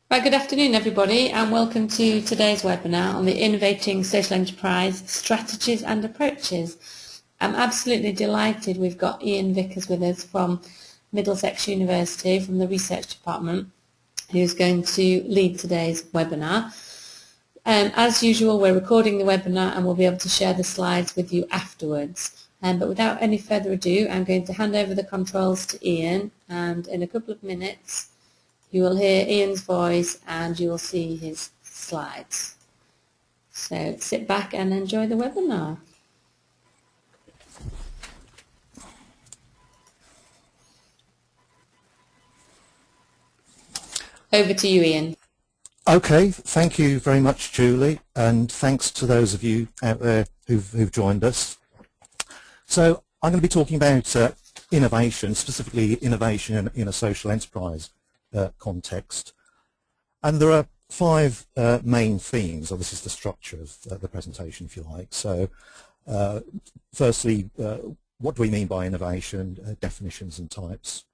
Right, good afternoon everybody and welcome to today's webinar on the Innovating Social Enterprise Strategies and Approaches. I'm absolutely delighted we've got Ian Vickers with us from Middlesex University from the Research Department, who's going to lead today's webinar. As usual, we're recording the webinar and we'll be able to share the slides with you afterwards. But without any further ado, I'm going to hand over the controls to Ian, and in a couple of minutes you will hear Ian's voice and you will see his slides. So sit back and enjoy the webinar. Over to you, Ian. Okay, thank you very much, Julie, and thanks to those of you out there who've joined us. So I'm going to be talking about innovation, specifically innovation in a social enterprise context. And there are five main themes, or this is the structure of the presentation, if you like. So firstly, what do we mean by innovation, definitions and types?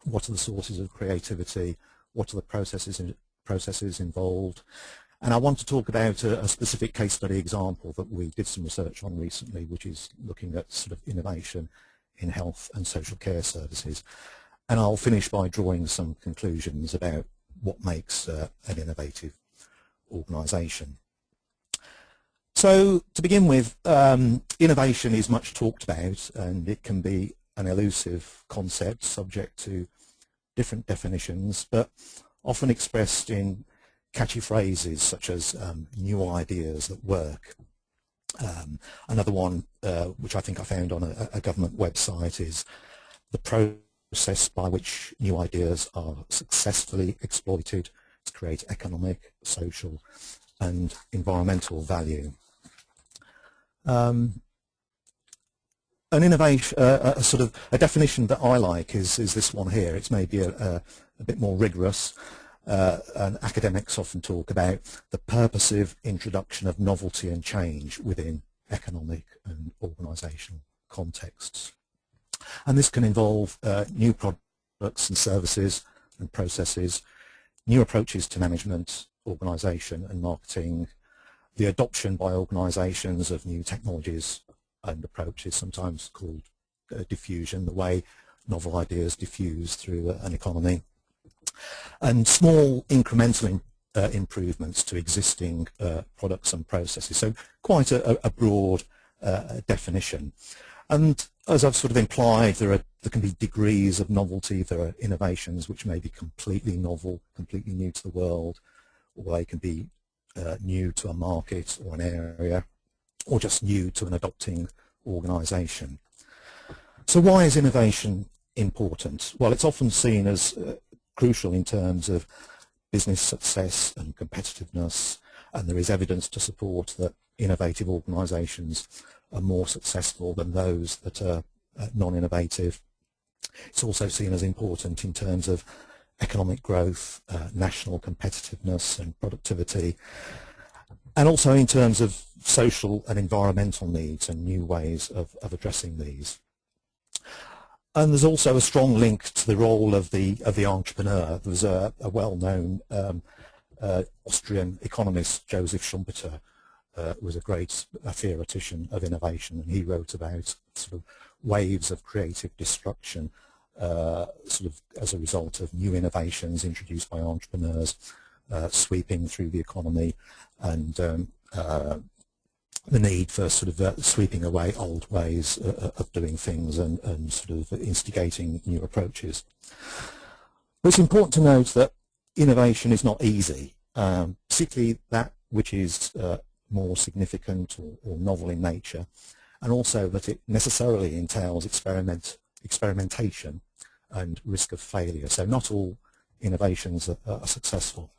What are the sources of creativity? What are the processes involved? And I want to talk about a specific case study example that we did some research on recently, which is looking at sort of innovation in health and social care services. And I'll finish by drawing some conclusions about what makes an innovative organisation. So to begin with, innovation is much talked about, and it can be an elusive concept subject to different definitions, but often expressed in catchy phrases such as new ideas that work. Another one, which I think I found on a government website, is the process by which new ideas are successfully exploited to create economic, social and environmental value. An innovation, a sort of a definition that I like is this one here. It's maybe a bit more rigorous, and academics often talk about the purposive introduction of novelty and change within economic and organisational contexts. And this can involve new products and services and processes, new approaches to management, organisation and marketing, the adoption by organisations of new technologies and approaches, sometimes called diffusion, the way novel ideas diffuse through an economy, and small incremental improvements to existing products and processes. So quite a broad definition. And as I've sort of implied, there can be degrees of novelty. There are innovations which may be completely novel, completely new to the world, or they can be new to a market or an area, or just new to an adopting organisation. So why is innovation important? Well, it's often seen as crucial in terms of business success and competitiveness, and there is evidence to support that innovative organisations are more successful than those that are non-innovative. It's also seen as important in terms of economic growth, national competitiveness and productivity, and also in terms of social and environmental needs and new ways of addressing these. And there's also a strong link to the role of the entrepreneur. There was a well-known Austrian economist, Joseph Schumpeter, was a great theoretician of innovation, and he wrote about sort of waves of creative destruction sort of as a result of new innovations introduced by entrepreneurs sweeping through the economy, and the need for sort of sweeping away old ways of doing things and sort of instigating new approaches. But it's important to note that innovation is not easy, particularly that which is more significant or novel in nature, and also that it necessarily entails experimentation and risk of failure. So not all innovations are successful.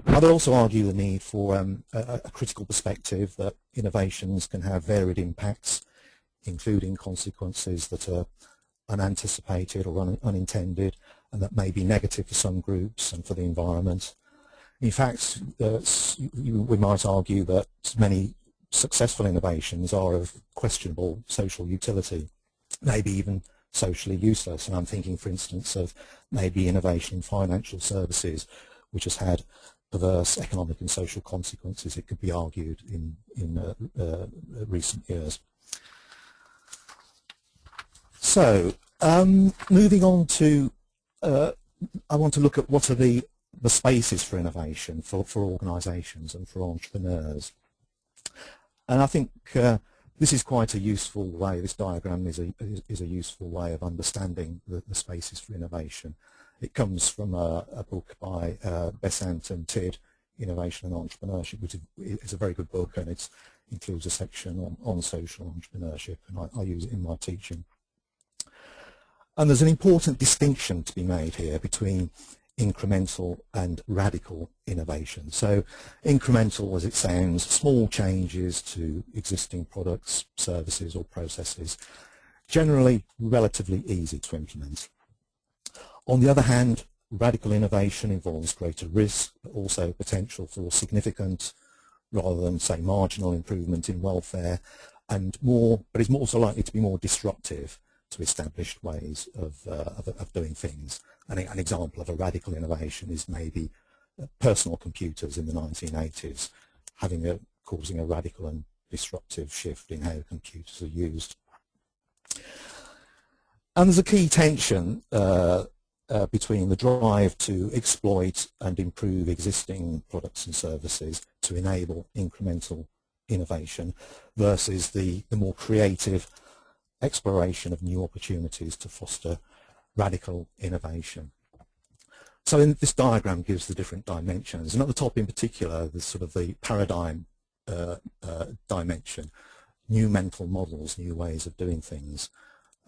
I would also argue the need for a critical perspective that innovations can have varied impacts, including consequences that are unanticipated or unintended, and that may be negative for some groups and for the environment. In fact, we might argue that many successful innovations are of questionable social utility, maybe even socially useless. And I'm thinking, for instance, of maybe innovation in financial services, which has had perverse economic and social consequences, it could be argued, in recent years. So, moving on to, I want to look at what are the spaces for innovation for organisations and for entrepreneurs. And I think this is quite a useful way, this diagram is a useful way of understanding the spaces for innovation. It comes from a book by Besant and Tidd, Innovation and Entrepreneurship, which is a very good book, and it includes a section on social entrepreneurship, and I use it in my teaching. And there's an important distinction to be made here between incremental and radical innovation. So incremental, as it sounds, small changes to existing products, services or processes, generally relatively easy to implement. On the other hand, radical innovation involves greater risk, but also potential for significant, rather than say marginal, improvement in welfare, and but is also likely to be more disruptive to established ways of doing things. An example of a radical innovation is maybe personal computers in the 1980s, causing a radical and disruptive shift in how computers are used. And there's a key tension between the drive to exploit and improve existing products and services to enable incremental innovation versus the more creative exploration of new opportunities to foster radical innovation. So this diagram gives the different dimensions, and at the top in particular there's sort of the paradigm dimension, new mental models, new ways of doing things,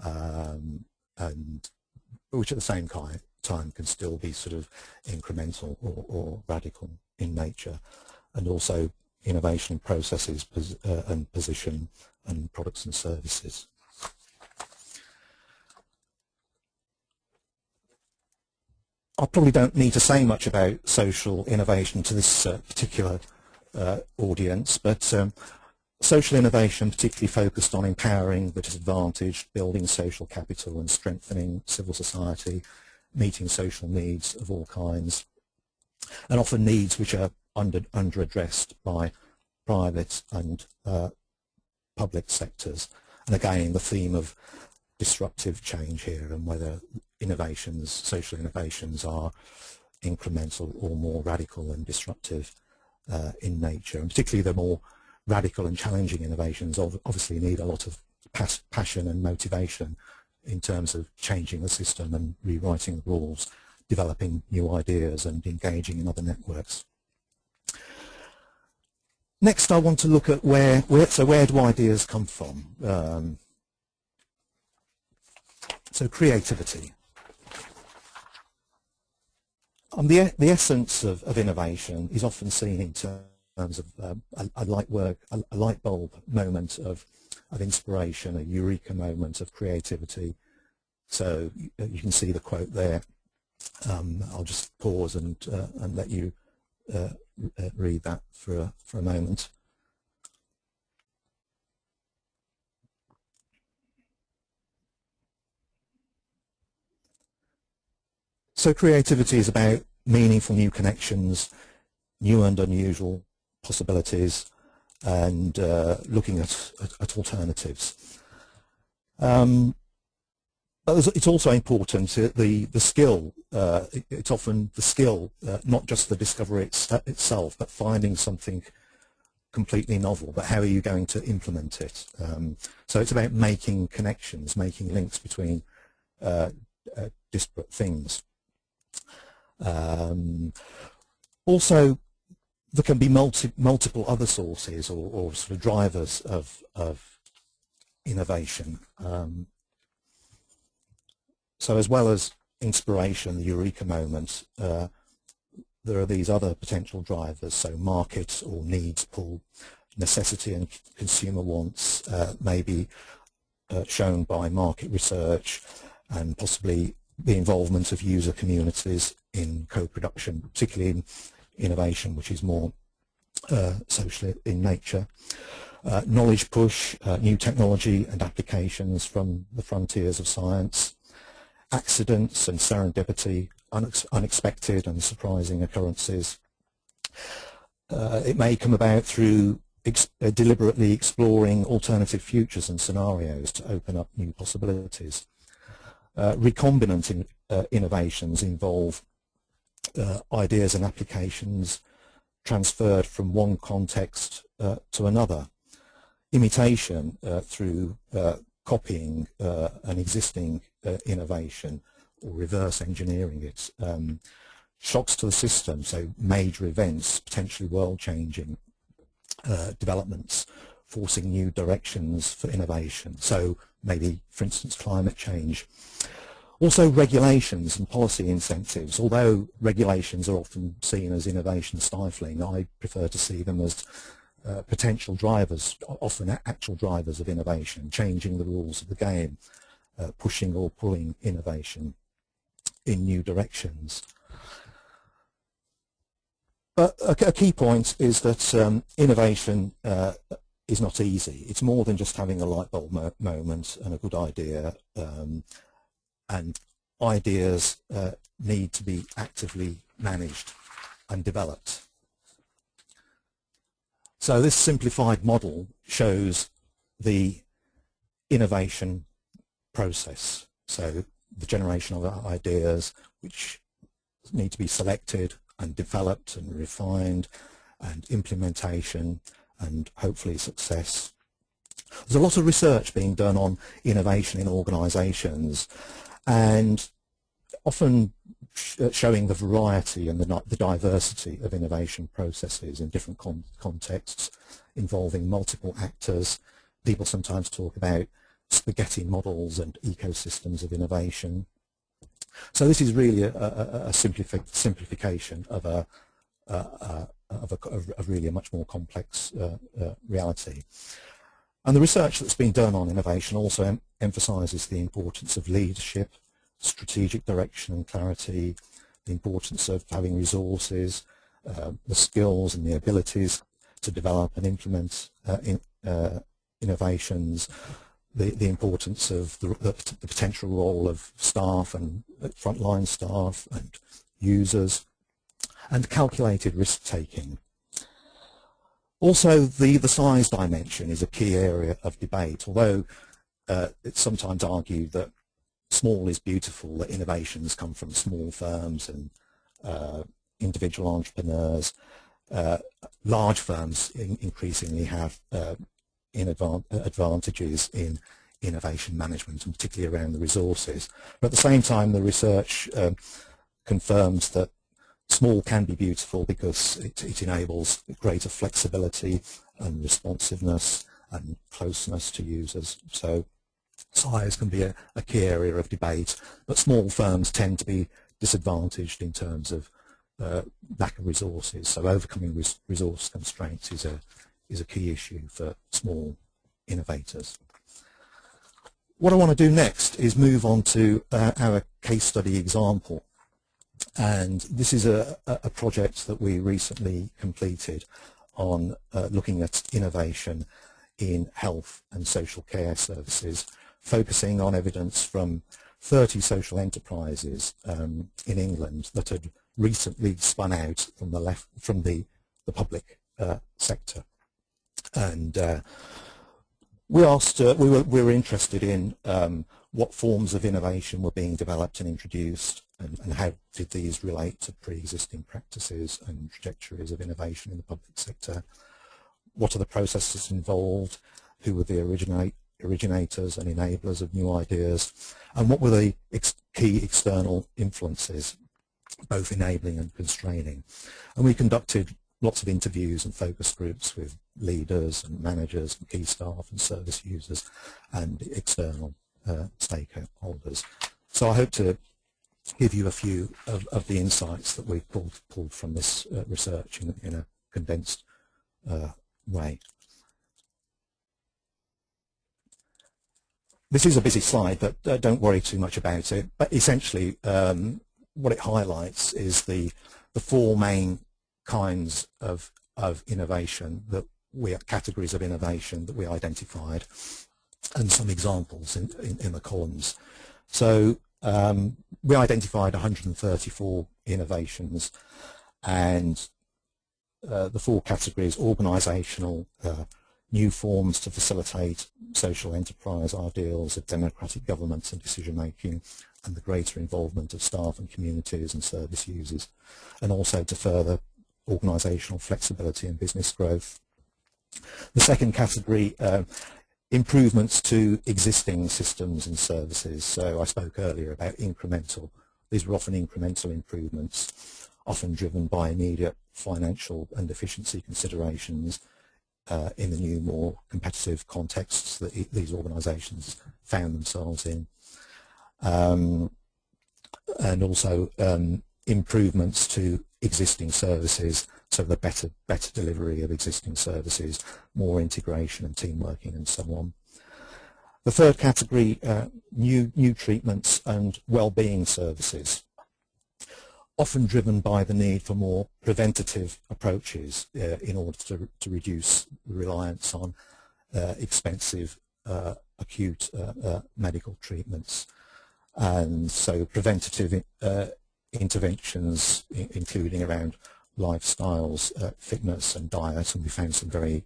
and which at the same time can still be sort of incremental or radical in nature, and also innovation in processes and position and products and services. I probably don't need to say much about social innovation to this particular audience, but social innovation particularly focused on empowering the disadvantaged, building social capital and strengthening civil society, meeting social needs of all kinds, and often needs which are under-addressed by private and public sectors. And again, the theme of disruptive change here, and whether innovations, social innovations, are incremental or more radical and disruptive in nature. And particularly the more radical and challenging innovations obviously need a lot of passion and motivation in terms of changing the system and rewriting the rules, developing new ideas and engaging in other networks. Next, I want to look at where do ideas come from? So creativity. The essence of innovation is often seen in terms of a light bulb moment of inspiration, a eureka moment of creativity. So you can see the quote there. I'll just pause and let you read that for a moment. So creativity is about meaningful new connections, new and unusual possibilities, and looking at alternatives. But it's also important, the skill, it's often the skill, not just the discovery itself, but finding something completely novel, but how are you going to implement it? So it's about making connections, making links between disparate things. Also, there can be multiple other sources or sort of drivers of innovation. So as well as inspiration, the eureka moment, there are these other potential drivers, so market or needs pull, necessity and consumer wants, maybe shown by market research, and possibly the involvement of user communities in co-production, particularly in innovation, which is more social in nature. Knowledge push, new technology and applications from the frontiers of science. Accidents and serendipity, unexpected and surprising occurrences. It may come about through deliberately exploring alternative futures and scenarios to open up new possibilities. Recombinant innovations involve ideas and applications transferred from one context to another. Imitation through copying an existing innovation or reverse engineering it. Shocks to the system, so major events, potentially world-changing developments, forcing new directions for innovation. So maybe, for instance, climate change. Also regulations and policy incentives. Although regulations are often seen as innovation stifling, I prefer to see them as potential drivers, often actual drivers of innovation, changing the rules of the game, pushing or pulling innovation in new directions. But a key point is that innovation is not easy. It's more than just having a light bulb moment and a good idea, and ideas need to be actively managed and developed. So this simplified model shows the innovation process. So the generation of ideas which need to be selected and developed and refined, and implementation and hopefully success. There's a lot of research being done on innovation in organisations, and often showing the variety and the diversity of innovation processes in different contexts involving multiple actors. People sometimes talk about spaghetti models and ecosystems of innovation. So this is really a simplification of really a much more complex reality. And the research that's been done on innovation also emphasises the importance of leadership, strategic direction and clarity, the importance of having resources, the skills and the abilities to develop and implement innovations, the importance of the potential role of staff and frontline staff and users, and calculated risk-taking. Also, the size dimension is a key area of debate, although it's sometimes argued that small is beautiful, that innovations come from small firms and individual entrepreneurs. Large firms increasingly have advantages in innovation management, and particularly around the resources. But at the same time, the research confirms that small can be beautiful because it enables greater flexibility and responsiveness and closeness to users. So size can be a key area of debate, but small firms tend to be disadvantaged in terms of lack of resources. So overcoming resource constraints is a key issue for small innovators. What I want to do next is move on to our case study example. And this is a project that we recently completed on looking at innovation in health and social care services, focusing on evidence from 30 social enterprises in England that had recently spun out from the public sector. And we were interested in what forms of innovation were being developed and introduced, and how did these relate to pre-existing practices and trajectories of innovation in the public sector. What are the processes involved? Who were the originators and enablers of new ideas? And what were the key external influences, both enabling and constraining? And we conducted lots of interviews and focus groups with leaders and managers and key staff and service users and external stakeholders. So I hope to give you a few of the insights that we've pulled from this research in a condensed way. This is a busy slide, but don't worry too much about it. But essentially, what it highlights is the four main kinds of innovation categories of innovation that we identified, and some examples in the columns. So We identified 134 innovations, and the four categories: organisational, new forms to facilitate social enterprise ideals of democratic governance and decision making, and the greater involvement of staff and communities and service users, and also to further organisational flexibility and business growth. The second category, improvements to existing systems and services. So I spoke earlier about incremental. These were often incremental improvements, often driven by immediate financial and efficiency considerations in the new, more competitive contexts that these organisations found themselves in. And also improvements to existing services, so the better delivery of existing services, more integration and team working and so on. The third category, new treatments and well-being services, often driven by the need for more preventative approaches in order to reduce reliance on expensive acute medical treatments. And so preventative interventions, including around lifestyles, fitness and diet, and we found some very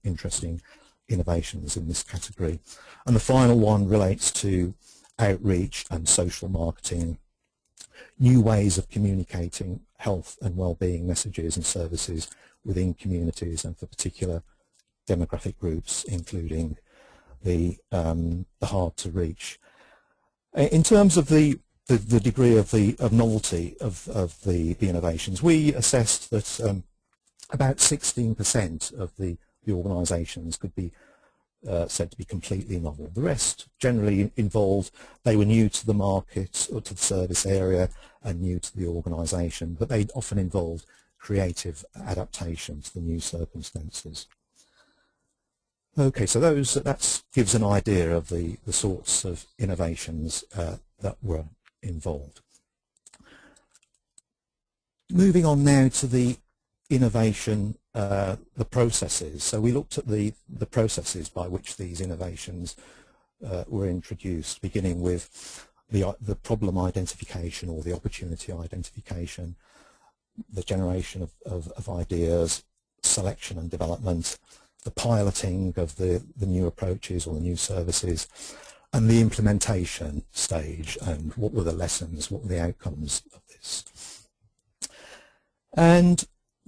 interesting innovations in this category. And the final one relates to outreach and social marketing, new ways of communicating health and well-being messages and services within communities and for particular demographic groups, including the hard to reach. In terms of the degree of novelty of the innovations, we assessed that about 16% of the organisations could be said to be completely novel. The rest generally involved, they were new to the market or to the service area and new to the organisation, but they often involved creative adaptation to the new circumstances. Okay, so that gives an idea of the sorts of innovations that were involved. Moving on now to the innovation, the processes. So we looked at the processes by which these innovations were introduced, beginning with the problem identification or the opportunity identification, the generation of ideas, selection and development, the piloting of the new approaches or the new services, and the implementation stage, and what were the lessons, what were the outcomes of this. And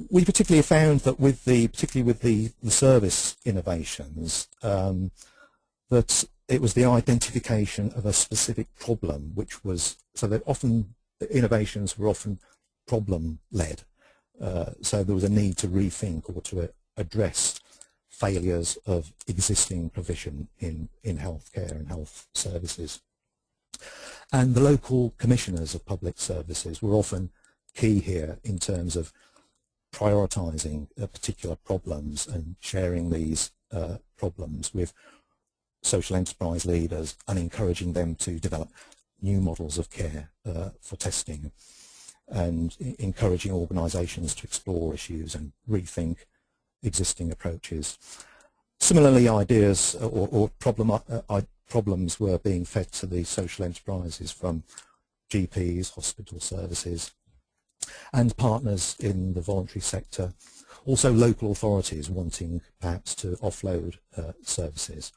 we particularly found that particularly with the service innovations, that it was the identification of a specific problem, which was, so that often the innovations were often problem-led. So there was a need to rethink or to address failures of existing provision in healthcare and health services. And the local commissioners of public services were often key here in terms of prioritising particular problems and sharing these problems with social enterprise leaders and encouraging them to develop new models of care for testing, and encouraging organisations to explore issues and rethink existing approaches. Similarly, ideas or problems were being fed to the social enterprises from GPs, hospital services, and partners in the voluntary sector, also local authorities wanting perhaps to offload services.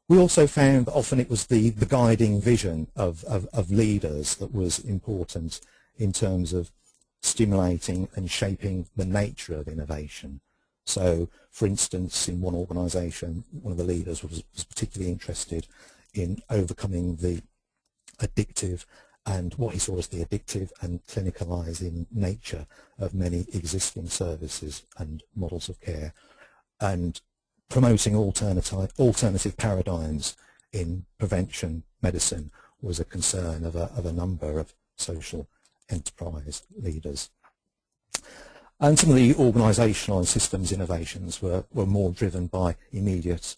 We also found that often it was the guiding vision of leaders that was important in terms of stimulating and shaping the nature of innovation. So, for instance, in one organisation, one of the leaders was particularly interested in overcoming the addictive and what he saw as the addictive and clinicalising nature of many existing services and models of care, and promoting alternative paradigms in prevention medicine was a concern of a number of social enterprise leaders. And some of the organisational and systems innovations were more driven by immediate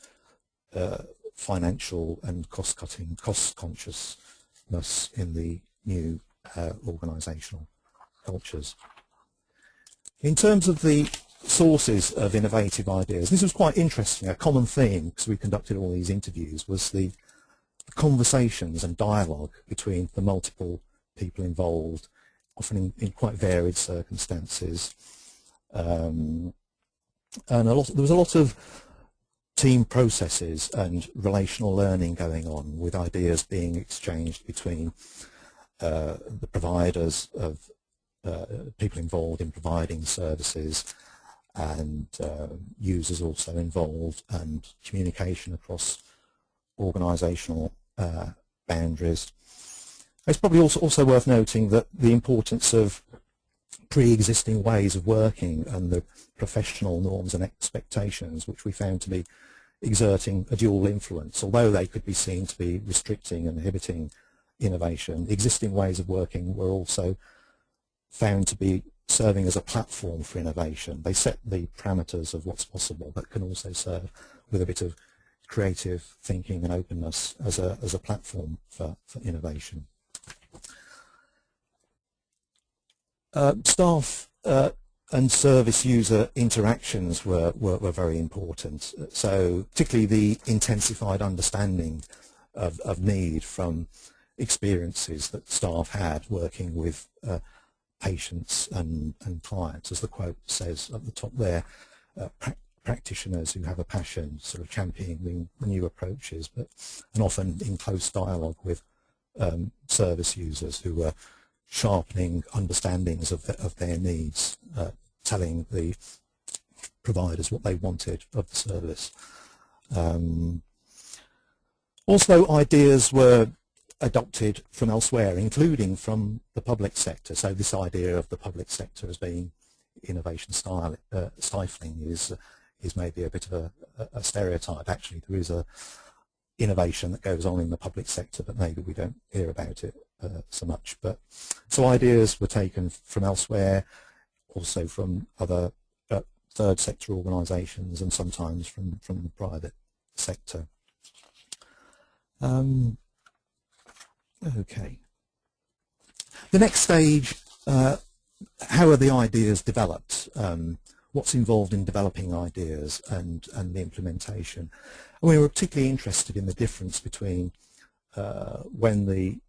financial and cost-cutting, cost-consciousness in the new organisational cultures. In terms of the sources of innovative ideas, this was quite interesting. A common theme, because we conducted all these interviews, was the conversations and dialogue between the multiple people involved, often in quite varied circumstances. And there was a lot of team processes and relational learning going on, with ideas being exchanged between the providers of people involved in providing services, and users also involved, and communication across organisational boundaries. It's probably also worth noting that the importance of pre-existing ways of working and the professional norms and expectations, which we found to be exerting a dual influence. Although they could be seen to be restricting and inhibiting innovation, existing ways of working were also found to be serving as a platform for innovation. They set the parameters of what's possible, but can also serve with a bit of creative thinking and openness as a platform for innovation. Staff and service user interactions were very important. So particularly the intensified understanding of need from experiences that staff had working with patients and clients. As the quote says at the top there, practitioners who have a passion sort of championing the new approaches, and often in close dialogue with service users who were sharpening understandings of their needs, telling the providers what they wanted of the service. Also, ideas were adopted from elsewhere, including from the public sector. So this idea of the public sector as being innovation stifling is maybe a bit of a stereotype. Actually, there is a innovation that goes on in the public sector, but maybe we don't hear about it so much. But so ideas were taken from elsewhere, also from other third sector organisations, and sometimes from the private sector. Okay. The next stage, how are the ideas developed? What's involved in developing ideas and the implementation? And we were particularly interested in the difference between when the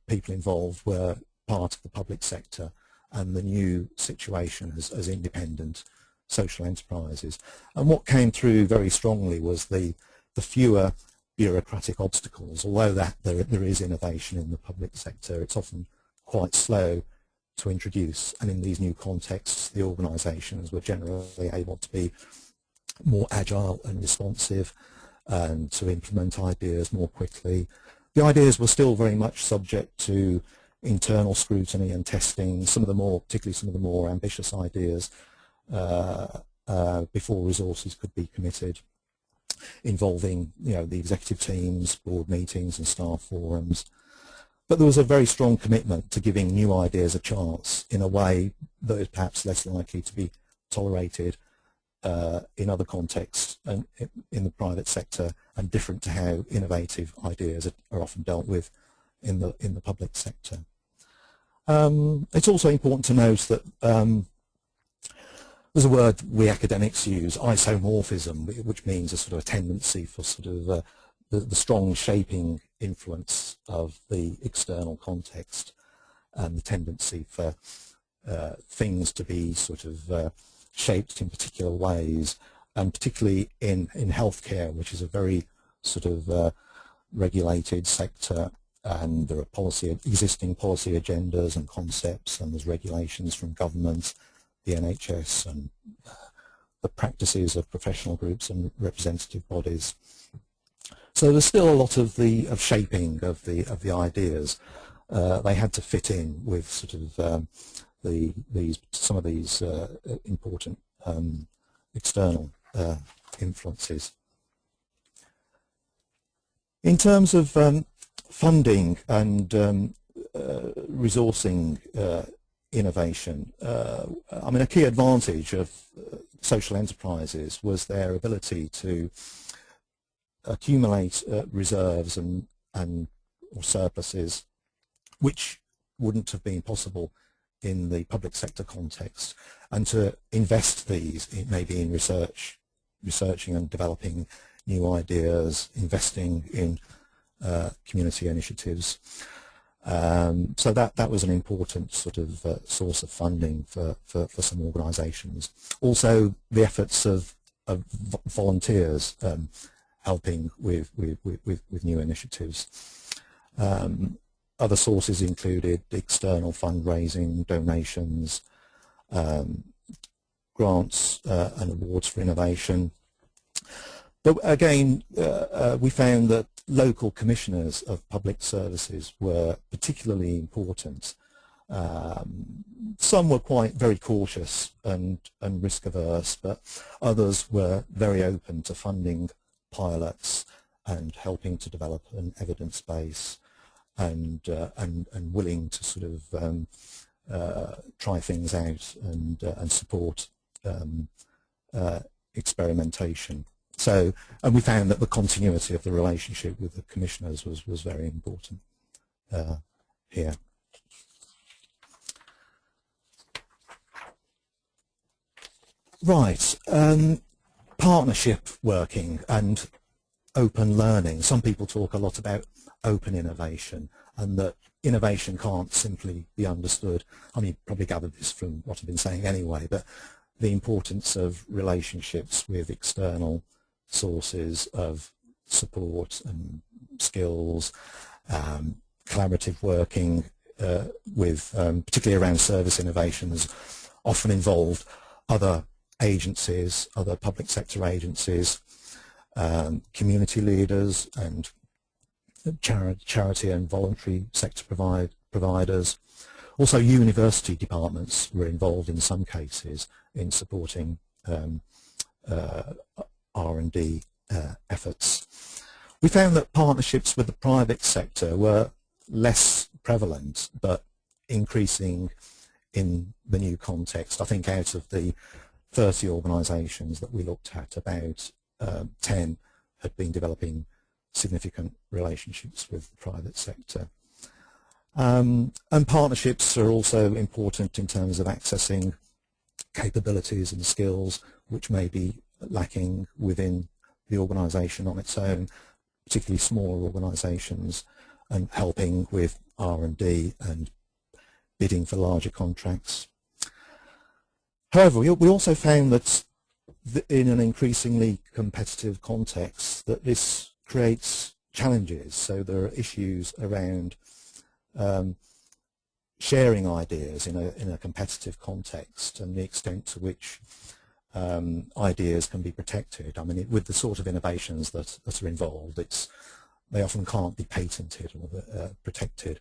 people involved were part of the public sector and the new situation as independent social enterprises. And what came through very strongly was the fewer bureaucratic obstacles. Although there is innovation in the public sector, it's often quite slow to introduce, and in these new contexts the organisations were generally able to be more agile and responsive and to implement ideas more quickly. The ideas were still very much subject to internal scrutiny and testing, particularly some of the more ambitious ideas before resources could be committed, involving the executive teams, board meetings and staff forums. But there was a very strong commitment to giving new ideas a chance in a way that is perhaps less likely to be tolerated in other contexts and in the private sector, and different to how innovative ideas are often dealt with in the public sector. It's also important to note that there's a word we academics use, isomorphism, which means a sort of a tendency for sort of the strong shaping influence of the external context, and the tendency for things to be sort of shaped in particular ways, and particularly in healthcare, which is a very sort of regulated sector, and there are existing policy agendas and concepts, and there's regulations from government, the NHS, and the practices of professional groups and representative bodies. So there's still a lot of shaping of the ideas. They had to fit in with sort of some of these important external influences. In terms of funding and resourcing innovation, I mean, a key advantage of social enterprises was their ability to accumulate reserves or surpluses, which wouldn't have been possible in the public sector context, and to invest these maybe in researching and developing new ideas, investing in community initiatives. So that was an important sort of source of funding for some organisations. Also, the efforts of volunteers helping with new initiatives. Other sources included external fundraising, donations, grants and awards for innovation. But again, we found that local commissioners of public services were particularly important. Some were very cautious and risk averse, but others were very open to funding pilots and helping to develop an evidence base, and willing to sort of try things out and support experimentation. So, and we found that the continuity of the relationship with the commissioners was very important here. Right, partnership working and open learning. Some people talk a lot about open innovation, and that innovation can't simply be understood. I mean, you probably gathered this from what I've been saying anyway, but the importance of relationships with external sources of support and skills, collaborative working with, particularly around service innovations, often involved other agencies, other public sector agencies, community leaders and charity and voluntary sector providers. Also, university departments were involved in some cases in supporting R&D efforts. We found that partnerships with the private sector were less prevalent, but increasing in the new context. I think out of the 30 organisations that we looked at, about 10 had been developing significant relationships with the private sector. And partnerships are also important in terms of accessing capabilities and skills which may be lacking within the organisation on its own, particularly smaller organisations, and helping with R&D and bidding for larger contracts. However, we also found that in an increasingly competitive context that this creates challenges. So there are issues around sharing ideas in a competitive context, and the extent to which ideas can be protected. I mean, with the sort of innovations that are involved, they often can't be patented or protected.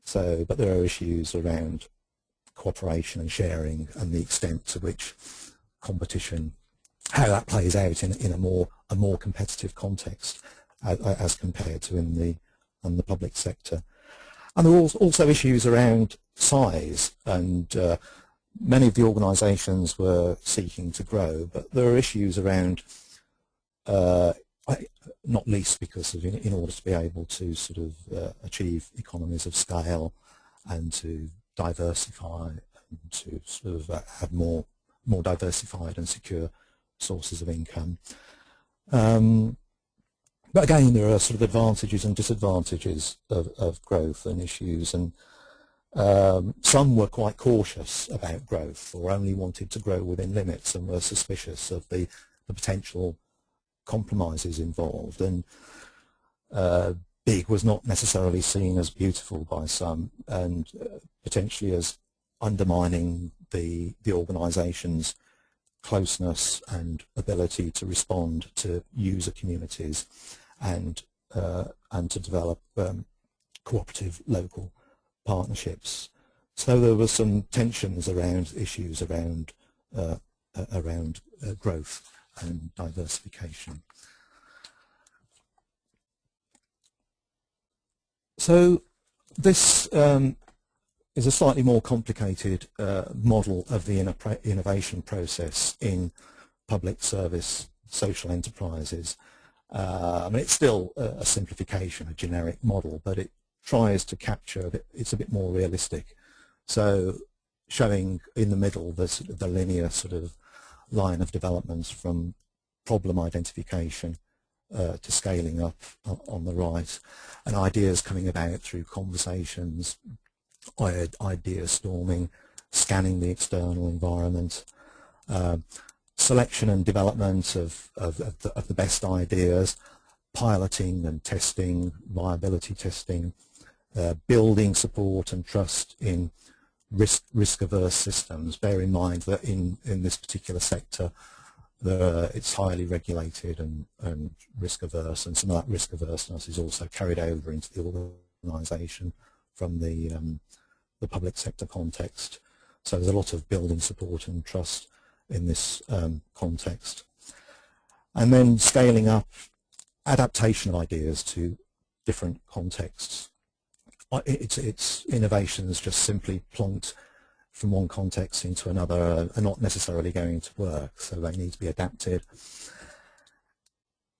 So, but there are issues around cooperation and sharing, and the extent to which competition, how that plays out in a more competitive context as compared to in the public sector. And there are also issues around size, and many of the organisations were seeking to grow, but there are issues around, not least because of in order to be able to sort of achieve economies of scale and to diversify and to sort of have more diversified and secure sources of income. But again, there are sort of advantages and disadvantages of growth and issues, and some were quite cautious about growth, or only wanted to grow within limits, and were suspicious of the potential compromises involved, and big was not necessarily seen as beautiful by some, and potentially as undermining the organisation's closeness and ability to respond to user communities and to develop cooperative local partnerships. So there were some tensions around issues around growth and diversification. So this is a slightly more complicated model of the innovation process in public service social enterprises. I mean, it's still a simplification, a generic model, but it tries to capture, it's a bit more realistic. So showing in the middle the linear sort of line of developments from problem identification to scaling up on the right, and ideas coming about through conversations, idea storming, scanning the external environment, selection and development of the best ideas, piloting and testing, viability testing, building support and trust in risk-averse systems. Bear in mind that in this particular sector, it's highly regulated and risk-averse, and some of that risk-averseness is also carried over into the organisation from the public sector context. So there's a lot of building support and trust in this context. And then scaling up adaptation of ideas to different contexts. It's innovations just simply plonked from one context into another are not necessarily going to work, so they need to be adapted.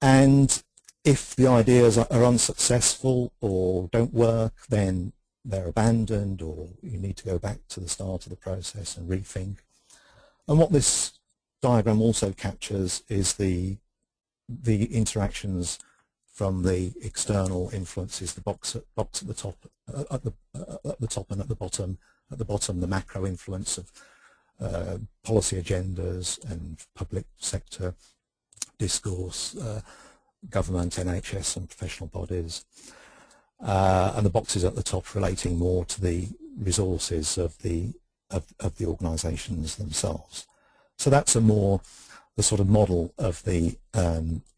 And if the ideas are unsuccessful or don't work, then they're abandoned, or you need to go back to the start of the process and rethink. And what this diagram also captures is the interactions from the external influences, the box at the top, at the top and at the bottom. At the bottom, the macro influence of policy agendas and public sector discourse, government, NHS and professional bodies. And the boxes at the top relating more to the resources of the organisations themselves. So that's the sort of model of the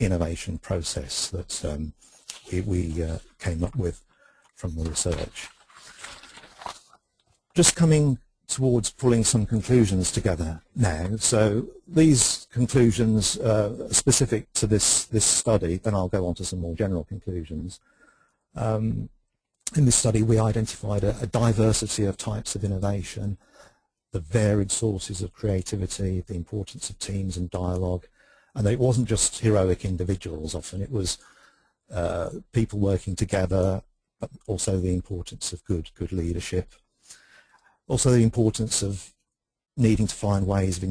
innovation process that we came up with from the research. Just coming towards pulling some conclusions together now. So these conclusions are specific to this study, then I'll go on to some more general conclusions. In this study we identified a diversity of types of innovation, the varied sources of creativity, the importance of teams and dialogue, and it wasn't just heroic individuals, often it was people working together, but also the importance of good leadership. Also the importance of needing to find ways of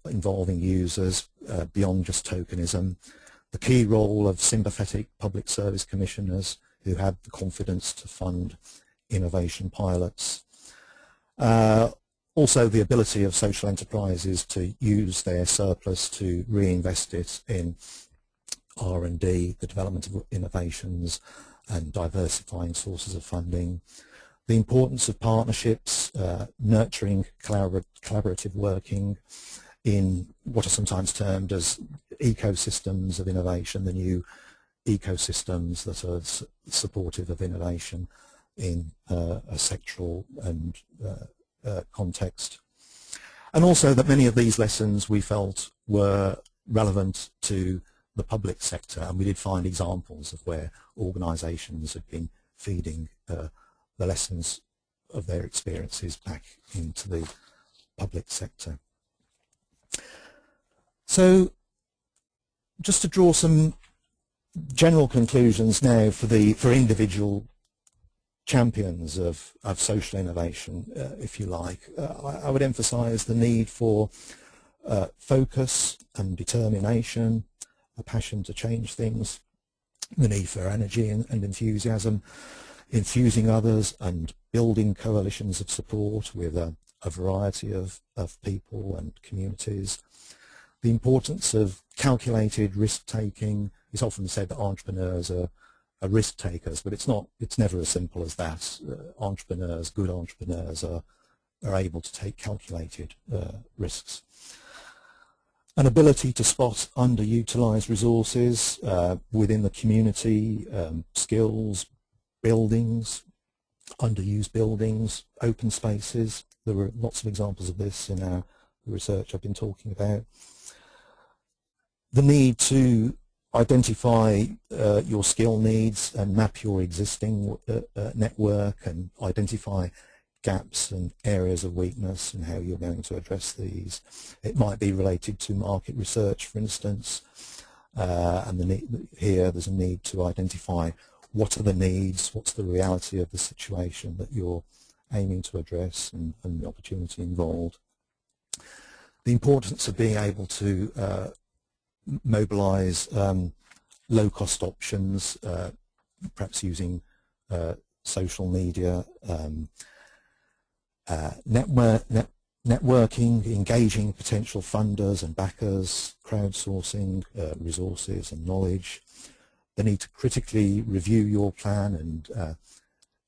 involving users beyond just tokenism, the key role of sympathetic public service commissioners who had the confidence to fund innovation pilots. Also the ability of social enterprises to use their surplus to reinvest it in R&D, the development of innovations and diversifying sources of funding. The importance of partnerships, nurturing collaborative working in what are sometimes termed as ecosystems of innovation, the new ecosystems that are supportive of innovation in a sectoral and context. And also that many of these lessons we felt were relevant to the public sector, and we did find examples of where organisations had been feeding the lessons of their experiences back into the public sector. So just to draw some general conclusions now for individual champions of social innovation, if you like, I would emphasise the need for focus and determination, a passion to change things, the need for energy and enthusiasm, infusing others and building coalitions of support with a variety of people and communities. The importance of calculated risk-taking. It's often said that entrepreneurs are risk takers, but it's never as simple as that. Entrepreneurs, good entrepreneurs, are able to take calculated risks. An ability to spot underutilised resources within the community, skills, buildings, underused buildings, open spaces. There were lots of examples of this in the research I've been talking about. The need to identify your skill needs and map your existing network and identify gaps and areas of weakness and how you're going to address these. It might be related to market research, for instance, and here there's a need to identify what are the needs, what's the reality of the situation that you're aiming to address, and the opportunity involved. The importance of being able to mobilise low-cost options, perhaps using social media, networking, engaging potential funders and backers, crowdsourcing resources and knowledge, the need to critically review your plan and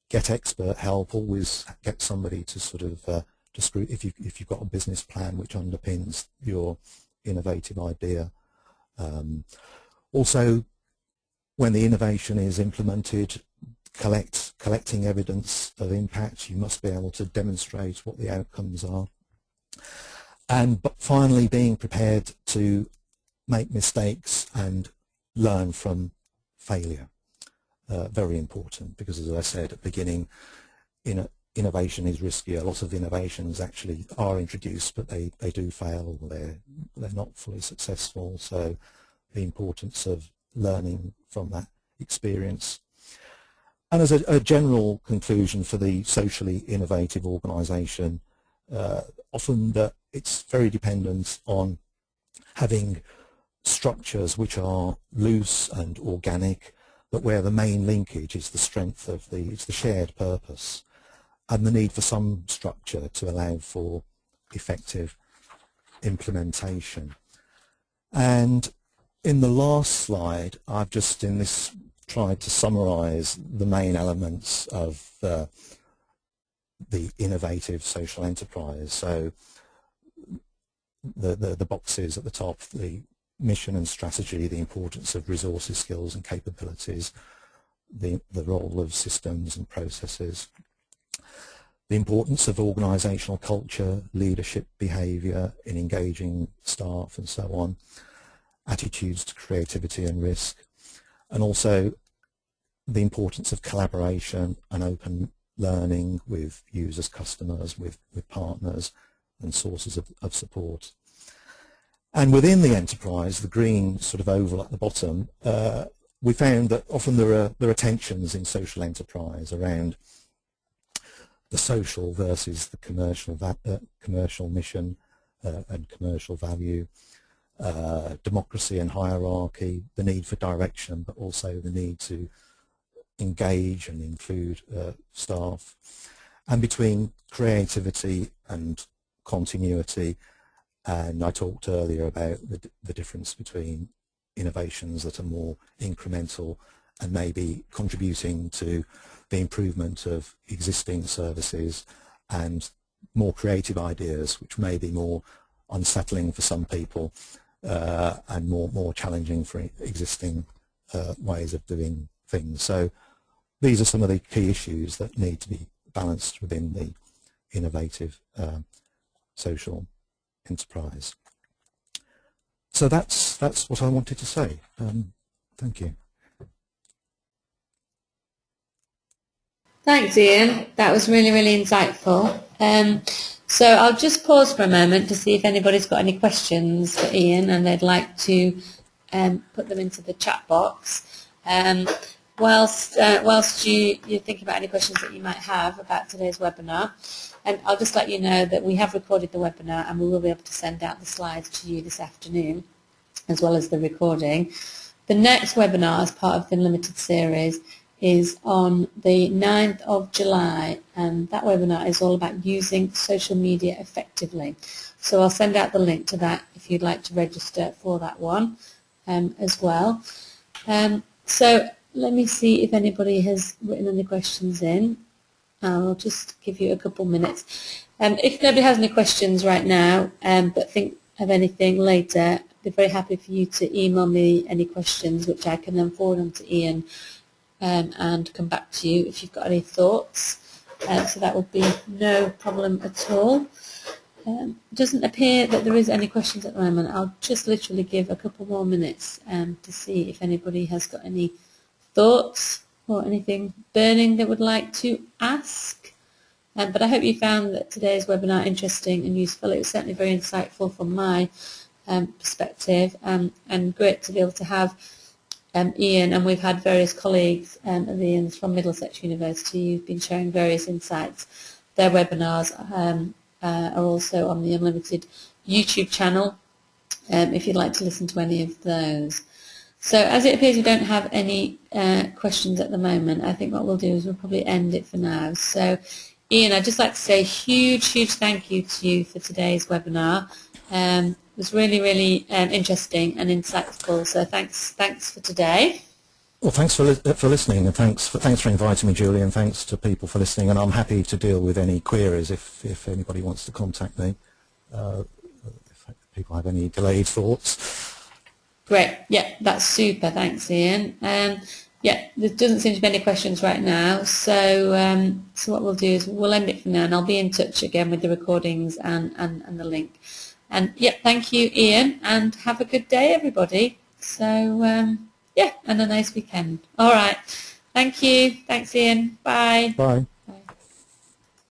get expert help. Always get somebody to sort of if you've got a business plan which underpins your innovative idea. Also, when the innovation is implemented, collecting evidence of impact. You must be able to demonstrate what the outcomes are. But finally, being prepared to make mistakes and learn from failure. Very important, because as I said at the beginning, innovation is risky. A lot of innovations actually are introduced, but they do fail, or they're not fully successful. So the importance of learning from that experience. And as a general conclusion for the socially innovative organisation, often it's very dependent on having structures which are loose and organic, but where the main linkage is the strength of it's the shared purpose and the need for some structure to allow for effective implementation. And in the last slide, I've just tried to summarise the main elements of the innovative social enterprise. So the boxes at the top, the mission and strategy, the importance of resources, skills and capabilities, the role of systems and processes, the importance of organisational culture, leadership behaviour in engaging staff and so on, attitudes to creativity and risk, and also the importance of collaboration and open learning with users, customers, with partners and sources of support. And within the enterprise, the green sort of oval at the bottom, we found that often there are tensions in social enterprise around the social versus the commercial mission and commercial value, democracy and hierarchy, the need for direction, but also the need to engage and include staff, and between creativity and continuity. And I talked earlier about the difference between innovations that are more incremental and maybe contributing to the improvement of existing services, and more creative ideas which may be more unsettling for some people and more challenging for existing ways of doing things. So these are some of the key issues that need to be balanced within the innovative social enterprise. So that's what I wanted to say. Thank you. Thanks, Ian. That was really, really insightful. So I'll just pause for a moment to see if anybody's got any questions for Ian and they'd like to put them into the chat box. Whilst you think about any questions that you might have about today's webinar, and I'll just let you know that we have recorded the webinar and we will be able to send out the slides to you this afternoon, as well as the recording. The next webinar as part of the Unlimited series is on the 9th of July, and that webinar is all about using social media effectively. So I'll send out the link to that if you'd like to register for that one as well. So let me see if anybody has written any questions in. I'll just give you a couple minutes. If nobody has any questions right now, but think of anything later, I'd be very happy for you to email me any questions, which I can then forward on to Ian and come back to you if you've got any thoughts. So that would be no problem at all. It doesn't appear that there is any questions at the moment. I'll just literally give a couple more minutes to see if anybody has got any thoughts or anything burning they would like to ask. But I hope you found that today's webinar interesting and useful. It was certainly very insightful from my perspective, and great to be able to have Ian, and we've had various colleagues of Ian's from Middlesex University who've been sharing various insights. Their webinars are also on the Unlimited YouTube channel if you'd like to listen to any of those. So as it appears we don't have any questions at the moment, I think what we'll do is we'll probably end it for now. So Ian, I'd just like to say a huge thank you to you for today's webinar. It was really interesting and insightful, so thanks for today. Well, thanks for listening, and thanks for inviting me, Julie, and thanks to people for listening. And I'm happy to deal with any queries if anybody wants to contact me. If people have any delayed thoughts. Great. Yeah, that's super. Thanks, Ian. Yeah, there doesn't seem to be any questions right now. So so what we'll do is we'll end it for now, and I'll be in touch again with the recordings and the link. And yeah, thank you, Ian, and have a good day, everybody. So yeah, and a nice weekend. All right. Thank you. Thanks, Ian. Bye. Bye.